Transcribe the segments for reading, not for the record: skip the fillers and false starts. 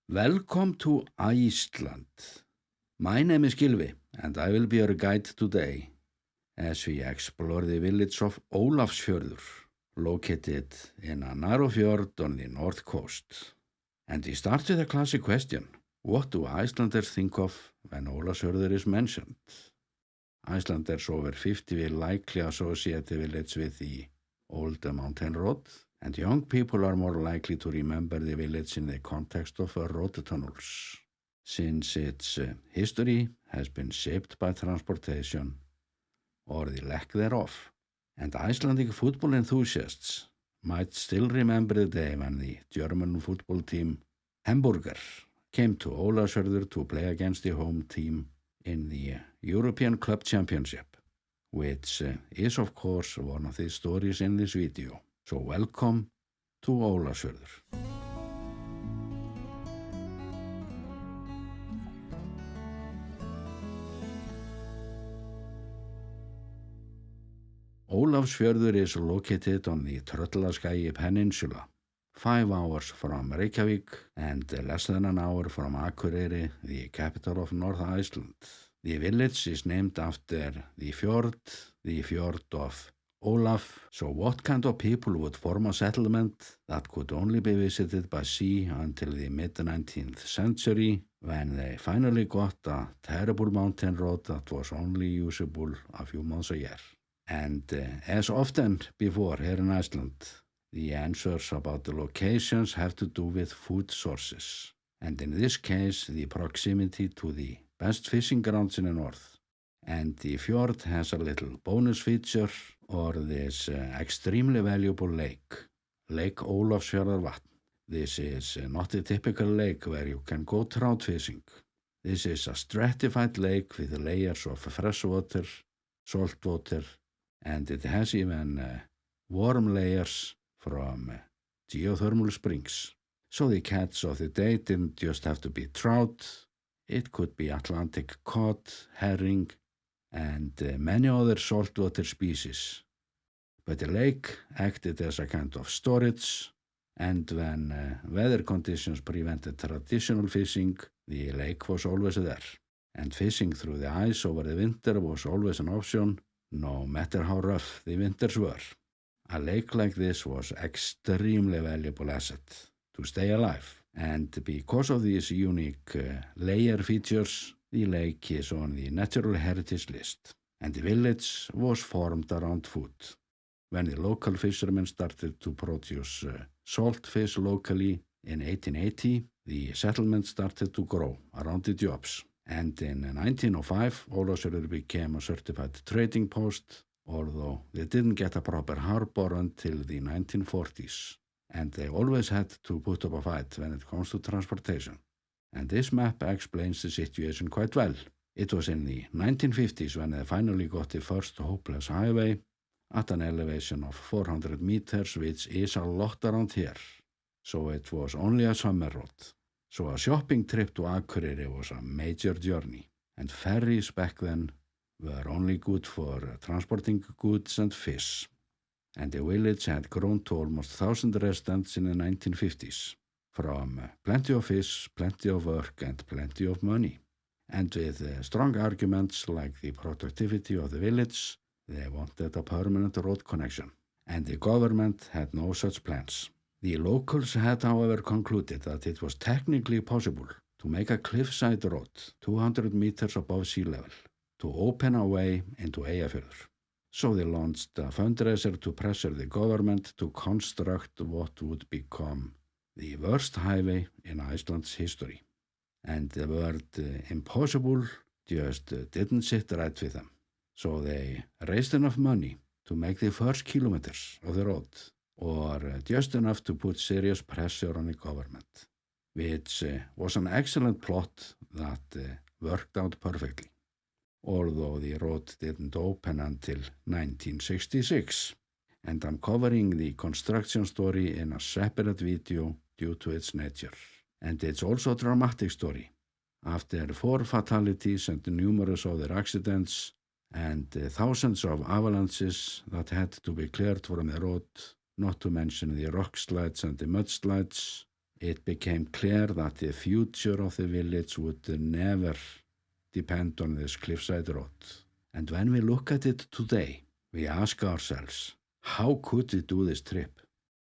Welcome to Iceland. My name is Gylfi, and I will be your guide today as we explore the village of Ólafsfjörður, located in a narrow fjord on the north coast. And we start with a classic question. What do Icelanders think of when Ólafsfjörður is mentioned? Icelanders over 50 will likely associate the village with the old mountain road, and young people are more likely to remember the village in the context of road tunnels, since its history has been shaped by transportation or the lack thereof. And Icelandic football enthusiasts might still remember the day when the German football team Hamburger came to Ólafsfjörður to play against the home team in the European Club Championship, which is of course one of the stories in this video. So welcome to Ólafsfjörður. Ólafsfjörður is located on the Tröllaskagi Peninsula, 5 hours from Reykjavík and less than an hour from Akureyri, the capital of North Iceland. The village is named after the fjord of Olaf. So what kind of people would form a settlement that could only be visited by sea until the mid-19th century, when they finally got a terrible mountain road that was only usable a few months a year? And as often before here in Iceland, the answers about the locations have to do with food sources. And in this case, the proximity to the best fishing grounds in the north. And the fjord has a little bonus feature, or this extremely valuable lake, Lake Ólafsfjarðarvatn. This is not a typical lake where you can go trout fishing. This is a stratified lake with layers of fresh water, salt water, and it has even warm layers from geothermal springs. So the catch of the day didn't just have to be trout, it could be Atlantic cod, herring, and many other saltwater species. But the lake acted as a kind of storage, and when weather conditions prevented traditional fishing, the lake was always there. And fishing through the ice over the winter was always an option, no matter how rough the winters were. A lake like this was extremely valuable asset to stay alive. And because of these unique layer features, the lake is on the Natural Heritage List. And the village was formed around food. When the local fishermen started to produce salt fish locally in 1880, the settlement started to grow around the jobs. And in 1905, Ólafsfjörður became a certified trading post, although they didn't get a proper harbor until the 1940s. And they always had to put up a fight when it comes to transportation. And this map explains the situation quite well. It was in the 1950s when they finally got the first hopeless highway at an elevation of 400 meters, which is a lot around here. So it was only a summer road. So a shopping trip to Akureyri was a major journey, and ferries back then were only good for transporting goods and fish. And the village had grown to almost 1,000 residents in the 1950s, from plenty of fish, plenty of work, and plenty of money. And with strong arguments like the productivity of the village, they wanted a permanent road connection. And the government had no such plans. The locals had, however, concluded that it was technically possible to make a cliffside road 200 meters above sea level to open a way into Eyjafjörður. So they launched a fundraiser to pressure the government to construct what would become the worst highway in Iceland's history. And the word impossible just didn't sit right with them. So they raised enough money to make the first kilometers of the road, or just enough to put serious pressure on the government, which was an excellent plot that worked out perfectly, although the road didn't open until 1966. And I'm covering the construction story in a separate video due to its nature. And it's also a dramatic story. After 4 fatalities and numerous other accidents, and thousands of avalanches that had to be cleared from the road, not to mention the rock slides and the mudslides, it became clear that the future of the village would never depend on this cliffside road. And when we look at it today, we ask ourselves, how could we do this trip?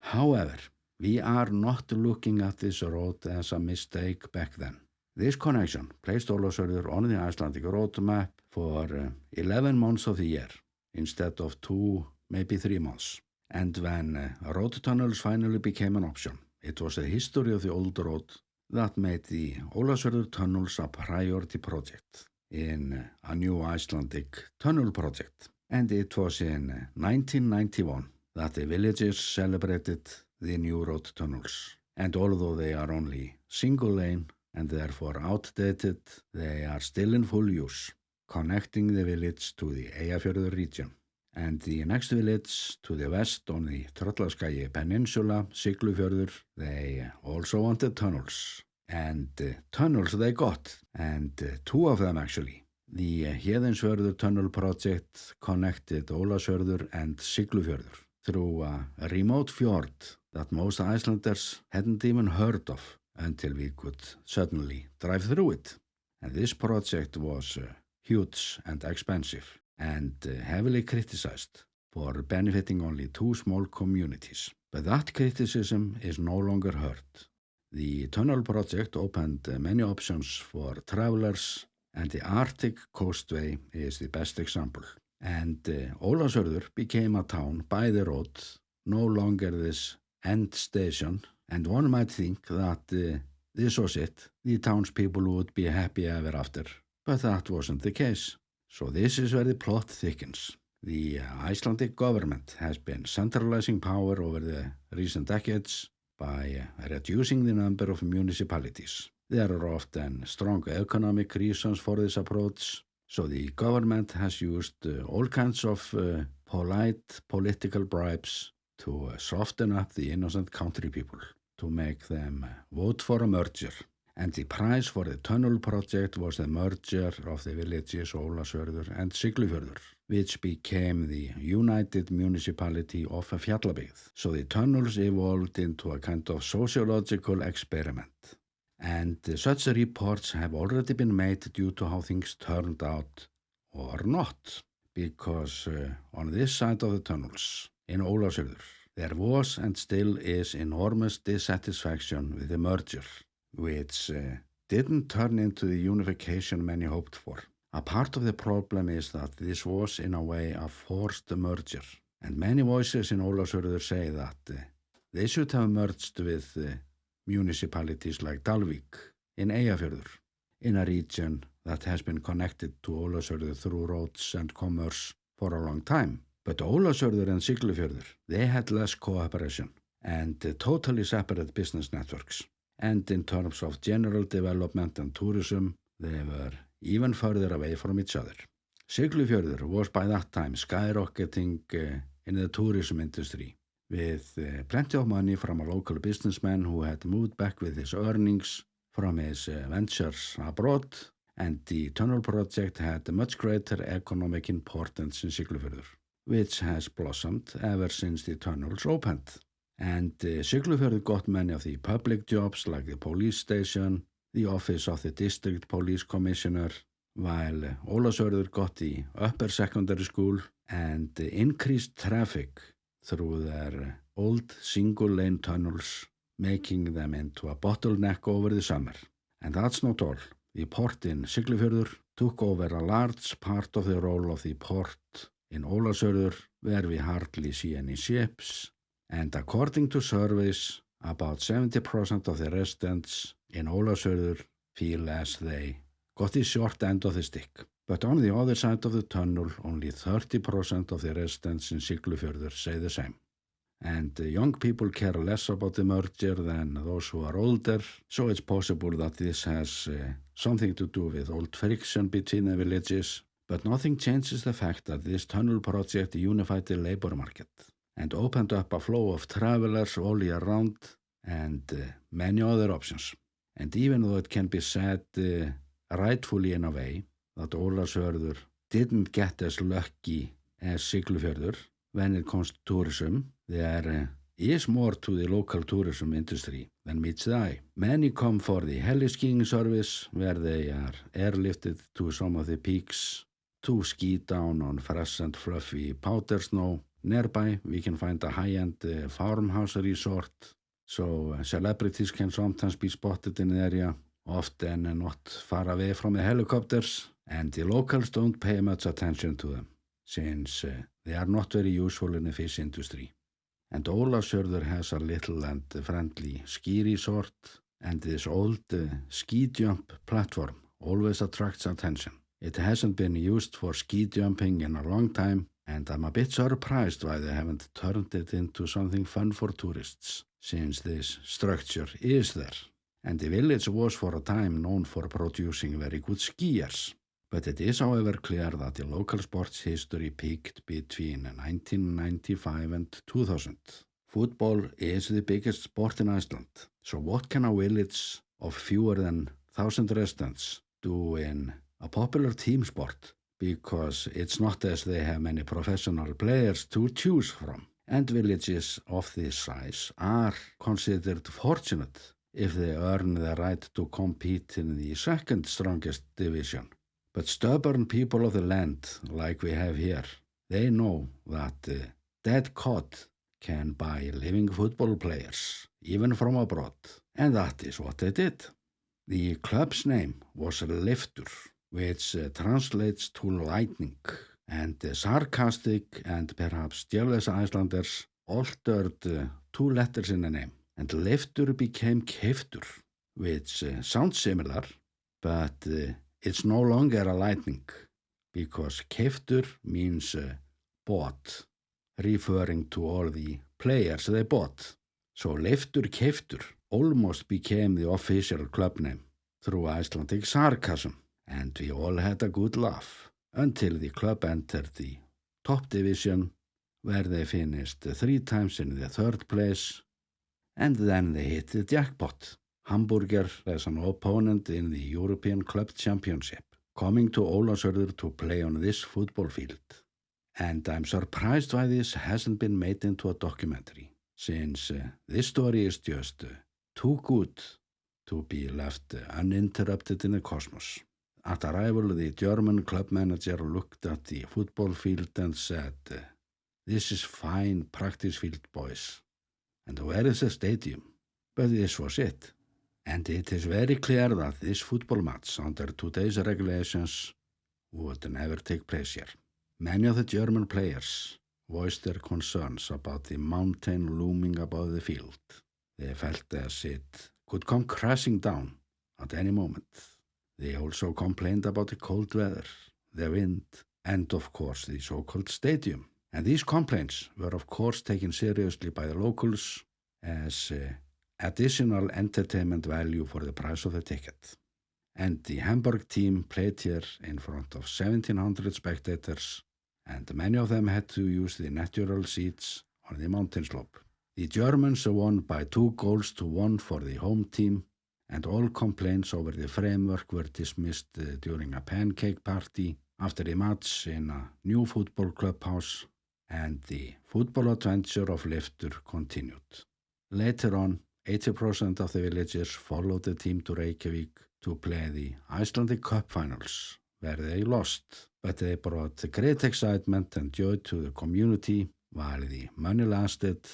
However, we are not looking at this road as a mistake back then. This connection placed Ólafsfjörður on the Icelandic road map for 11 months of the year, instead of 2, maybe 3 months. And when road tunnels finally became an option, it was the history of the old road that made the Ólafsfjörður tunnels a priority project in a new Icelandic tunnel project. And it was in 1991 that the villages celebrated the new road tunnels. And although they are only single lane and therefore outdated, they are still in full use, connecting the village to the Eyjafjörður region. And the next village to the west on the Tröllaskagi Peninsula, Siglufjörður, they also wanted tunnels. And tunnels they got, and 2 of them actually. The Héðinsfjörður tunnel project connected Ólafsfjörður and Siglufjörður through a remote fjord that most Icelanders hadn't even heard of until we could suddenly drive through it. And this project was huge and expensive and heavily criticized for benefiting only 2 small communities. But that criticism is no longer heard. The tunnel project opened many options for travelers, and the Arctic Coastway is the best example. And Ólafsfjörður became a town by the road, no longer this end station, and one might think that this was it. The townspeople would be happy ever after, but that wasn't the case. So this is where the plot thickens. The Icelandic government has been centralizing power over the recent decades by reducing the number of municipalities. There are often strong economic reasons for this approach, so the government has used all kinds of polite political bribes to soften up the innocent country people, to make them vote for a merger. And the price for the tunnel project was the merger of the villages Ólafsfjörður and Siglufjörður, which became the united municipality of Fjallabyggð. So the tunnels evolved into a kind of sociological experiment. And such reports have already been made due to how things turned out or not. Because on this side of the tunnels, in Ólafsfjörður, there was and still is enormous dissatisfaction with the merger, which didn't turn into the unification many hoped for. A part of the problem is that this was in a way a forced merger, and many voices in Ólafsfjörður say that they should have merged with municipalities like Dalvík in Eyjafjörður, in a region that has been connected to Ólafsfjörður through roads and commerce for a long time. But Ólafsfjörður and Siglufjörður, they had less cooperation and totally separate business networks. And in terms of general development and tourism, they were even further away from each other. Siglufjörður was by that time skyrocketing in the tourism industry, with plenty of money from a local businessman who had moved back with his earnings from his ventures abroad, and the tunnel project had much greater economic importance in Siglufjörður, which has blossomed ever since the tunnels opened. And Siglufjörður got many of the public jobs like the police station, the office of the district police commissioner, while Ólafsfjörður got the upper secondary school and increased traffic through their old single-lane tunnels, making them into a bottleneck over the summer. And that's not all. The port in Siglufjörður took over a large part of the role of the port in Ólafsfjörður, where we hardly see any ships. And according to surveys, about 70% of the residents in Ólafsfjörður feel as they got the short end of the stick. But on the other side of the tunnel, only 30% of the residents in Siglufjörður say the same. And young people care less about the merger than those who are older, so it's possible that this has something to do with old friction between the villages. But nothing changes the fact that this tunnel project unified the labor market and opened up a flow of travelers all year round and many other options. And even though it can be said rightfully in a way that Ólafsfjörður didn't get as lucky as Siglufjörður when it comes to tourism, their is more to the local tourism industry than meets the eye. Many come for the heli skiing service, where they are airlifted to some of the peaks to ski down on fresh and fluffy powder snow. Nearby, we can find a high-end farmhouse resort, so celebrities can sometimes be spotted in the area, often not far away from the helicopters, and the locals don't pay much attention to them, since they are not very useful in the fish industry. And Ólafsfjörður has a little and friendly ski resort, and this old ski jump platform always attracts attention. It hasn't been used for ski jumping in a long time, and I'm a bit surprised why they haven't turned it into something fun for tourists, since this structure is there. And the village was for a time known for producing very good skiers. But it is, however, clear that the local sports history peaked between 1995 and 2000. Football is the biggest sport in Iceland, so what can a village of fewer than 1,000 residents do in a popular team sport? Because it's not as they have many professional players to choose from. And villages of this size are considered fortunate if they earn the right to compete in the second strongest division. But stubborn people of the land, like we have here, they know that dead cod can buy living football players, even from abroad. And that is what they did. The club's name was Leiftur, which translates to lightning, and sarcastic and perhaps jealous Icelanders altered 2 letters in the name, and Leiftur became Keiftur, which sounds similar, but it's no longer a lightning, because Keiftur means bought, referring to all the players they bought. So Leiftur Keiftur almost became the official club name through Icelandic sarcasm. And we all had a good laugh until the club entered the top division, where they finished 3 times in the 3rd place, and then they hit the jackpot. Hamburger as an opponent in the European Club Championship, coming to Ólafsfjörður to play on this football field. And I'm surprised why this hasn't been made into a documentary, since this story is just too good to be left uninterrupted in the cosmos. At arrival, the German club manager looked at the football field and said, "This is fine practice field, boys. And where is the stadium?" But this was it. And it is very clear that this football match under today's regulations would never take place here. Many of the German players voiced their concerns about the mountain looming above the field. They felt as it could come crashing down at any moment. They also complained about the cold weather, the wind, and of course the so-called stadium. And these complaints were of course taken seriously by the locals as additional entertainment value for the price of the ticket. And the Hamburg team played here in front of 1,700 spectators, and many of them had to use the natural seats on the mountain slope. The Germans won by 2-1 for the home team, and all complaints over the framework were dismissed during a pancake party after the match in a new football clubhouse, and the football adventure of Leiftur continued. Later on, 80% of the villagers followed the team to Reykjavík to play the Icelandic Cup finals, where they lost, but they brought great excitement and joy to the community while the money lasted,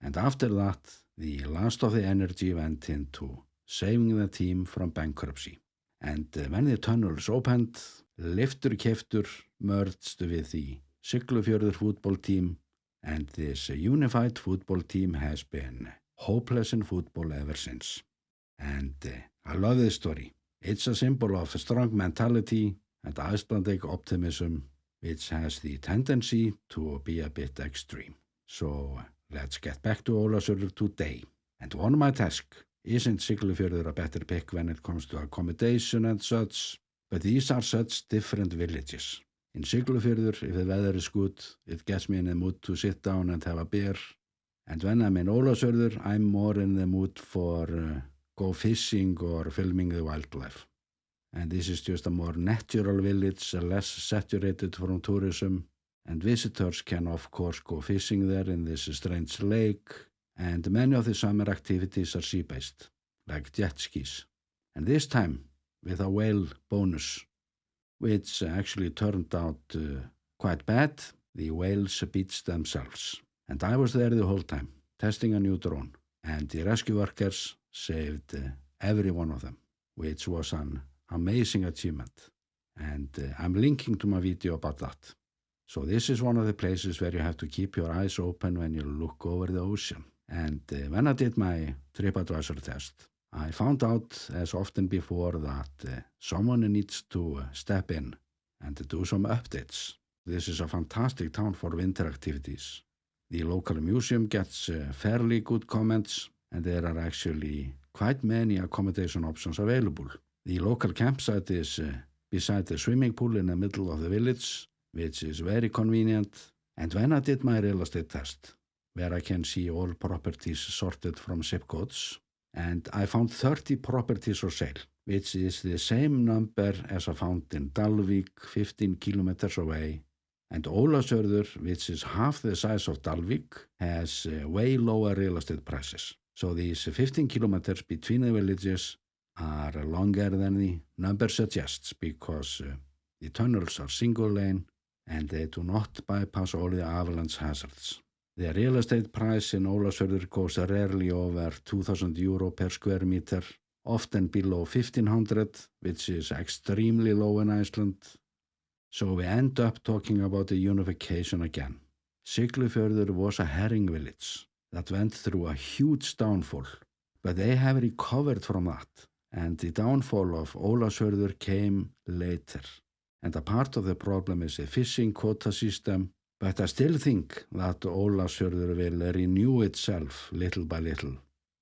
and after that, the last of the energy went into saving the team from bankruptcy. And when the tunnels opened, Leiftur Keiftur merged with the Siglufjörður football team, and this unified football team has been hopeless in football ever since. And I love this story. It's a symbol of a strong mentality and Icelandic optimism, which has the tendency to be a bit extreme. So let's get back to Ólafsfjörður today. And one might ask, isn't Siglufjörður a better pick when it comes to accommodation and such? But these are such different villages. In Siglufjörður, if the weather is good, it gets me in the mood to sit down and have a beer. And when I'm in Ólafsfjörður, I'm more in the mood for go fishing or filming the wildlife. And this is just a more natural village, less saturated from tourism. And visitors can of course go fishing there in this strange lake. and many of the summer activities are sea-based, like jet skis. And this time with a whale bonus, which actually turned out quite bad. The whales beached themselves. And I was there the whole time, testing a new drone. And the rescue workers saved every one of them, which was an amazing achievement. And I'm linking to my video about that. So this is one of the places where you have to keep your eyes open when you look over the ocean. And when I did my TripAdvisor test, I found out, as often before, that someone needs to step in and do some updates. This is a fantastic town for winter activities. The local museum gets fairly good comments, and there are actually quite many accommodation options available. The local campsite is beside the swimming pool in the middle of the village, which is very convenient. And when I did my real estate test, where I can see all properties sorted from zip codes, and I found 30 properties for sale, which is the same number as I found in Dalvík, 15 kilometers away. And Ólafsfjörður, which is half the size of Dalvík, has way lower real estate prices. So these 15 kilometers between the villages are longer than the number suggests, because the tunnels are single lane and they do not bypass all the avalanche hazards. The real estate price in Ólafsfjörður goes rarely over 2,000 euro per square meter, often below 1,500, which is extremely low in Iceland. So we end up talking about the unification again. Siglufjörður was a herring village that went through a huge downfall, but they have recovered from that, and the downfall of Ólafsfjörður came later. And a part of the problem is the fishing quota system, but I still think that Ólafsfjörður will renew itself little by little.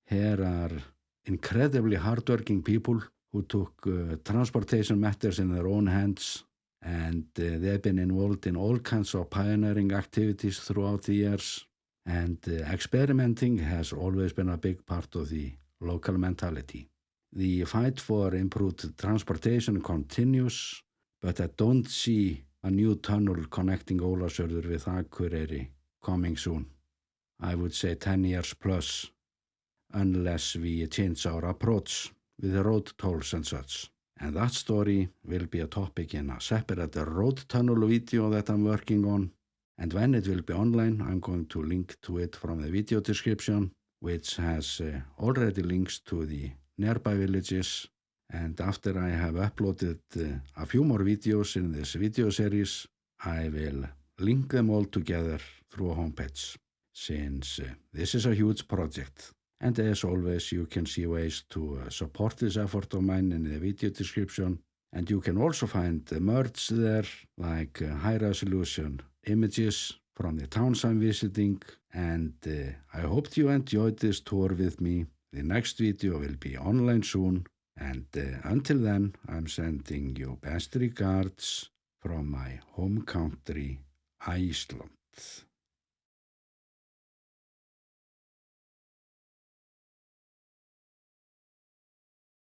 Here are incredibly hardworking people who took transportation matters in their own hands, and they've been involved in all kinds of pioneering activities throughout the years, and experimenting has always been a big part of the local mentality. The fight for improved transportation continues, but I don't see a new tunnel connecting Ólafsfjörður with Akureyri coming soon. I would say 10 years plus, unless we change our approach with the road tolls and such. And that story will be a topic in a separate road tunnel video that I'm working on. And when it will be online, I'm going to link to it from the video description, which has already links to the nearby villages. And after I have uploaded a few more videos in this video series, I will link them all together through a homepage, since this is a huge project. And as always, you can see ways to support this effort of mine in the video description. And you can also find merch there, like high-resolution images from the towns I'm visiting. And I hope you enjoyed this tour with me. The next video will be online soon. And until then, I'm sending you best regards from my home country, Iceland.